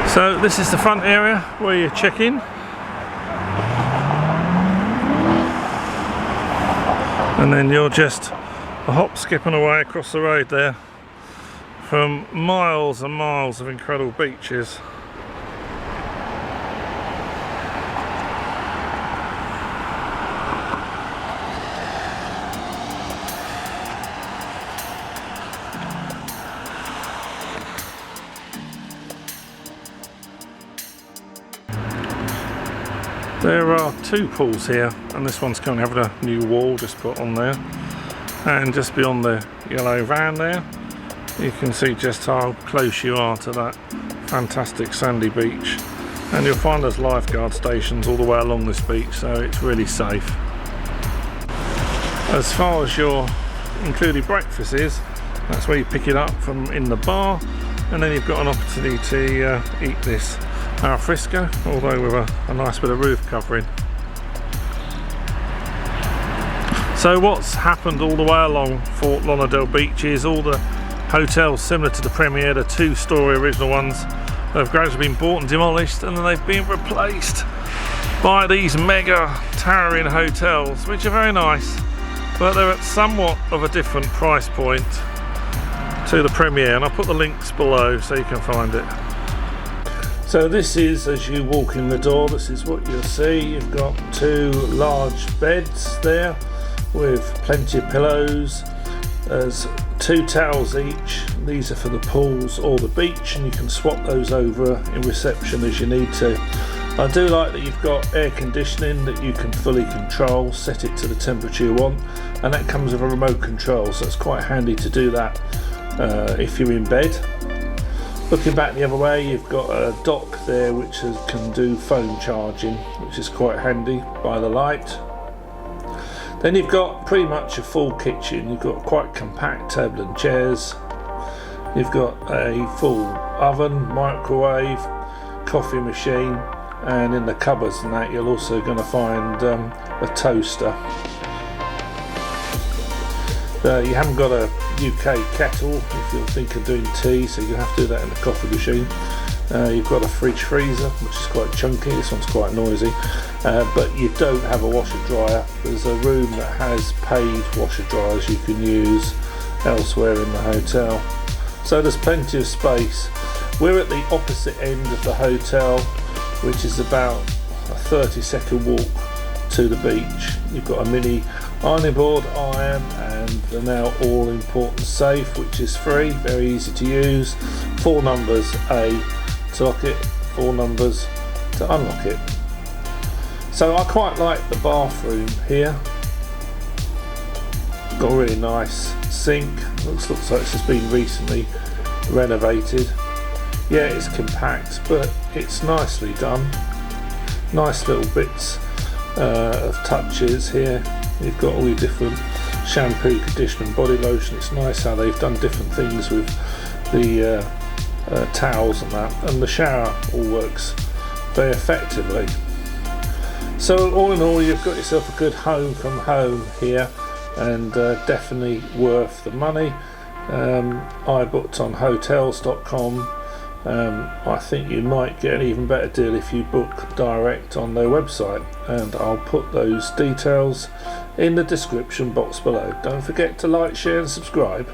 So this is the front area where you check in, and then you're just a hop skipping away across the road there from miles and miles of incredible beaches. There are two pools here, and this one's currently having a new wall just put on there, and just beyond the yellow van there you can see just how close you are to that fantastic sandy beach, and you'll find there's lifeguard stations all the way along this beach, so it's really safe. As far as your included breakfast is, that's where you pick it up from in the bar, and then you've got an opportunity to eat this al fresco, although with a nice bit of roof covering. So what's happened all the way along Fort Lauderdale Beach is all the hotels similar to the Premier, the two-storey original ones, have gradually been bought and demolished, and then they've been replaced by these mega towering hotels, which are very nice, but they're at somewhat of a different price point to the Premier, and I'll put the links below so you can find it. So this is, as you walk in the door, this is what you'll see. You've got two large beds there with plenty of pillows. There's two towels each. These are for the pools or the beach, and you can swap those over in reception as you need to. I do like that you've got air conditioning that you can fully control, set it to the temperature you want, and that comes with a remote control, so it's quite handy to do that if you're in bed. Looking back the other way, you've got a dock there which can do phone charging, which is quite handy by the light. Then you've got pretty much a full kitchen. You've got quite compact table and chairs. You've got a full oven, microwave, coffee machine, and in the cupboards and that you're also going to find a toaster. You haven't got a UK kettle if you're thinking of doing tea, so you have to do that in the coffee machine. You've got a fridge freezer, which is quite chunky. This one's quite noisy, but you don't have a washer dryer. There's a room that has paid washer dryers you can use elsewhere in the hotel, so there's plenty of space. We're at the opposite end of the hotel, which is about a 30-second walk to the beach. You've got a mini ironing board, iron, and the now all-important safe, which is free, very easy to use. 4 numbers A to lock it, 4 numbers to unlock it. So I quite like the bathroom here. Got a really nice sink. Looks like it's just been recently renovated. Yeah, it's compact, but it's nicely done. Nice little bits of touches here. You've got all your different shampoo, conditioner and body lotion. It's nice how they've done different things with the towels and that, and the shower all works very effectively. So all in all, you've got yourself a good home from home here, and definitely worth the money. I booked on hotels.com. I think you might get an even better deal if you book direct on their website, and I'll put those details in the description box below. Don't forget to like, share and subscribe.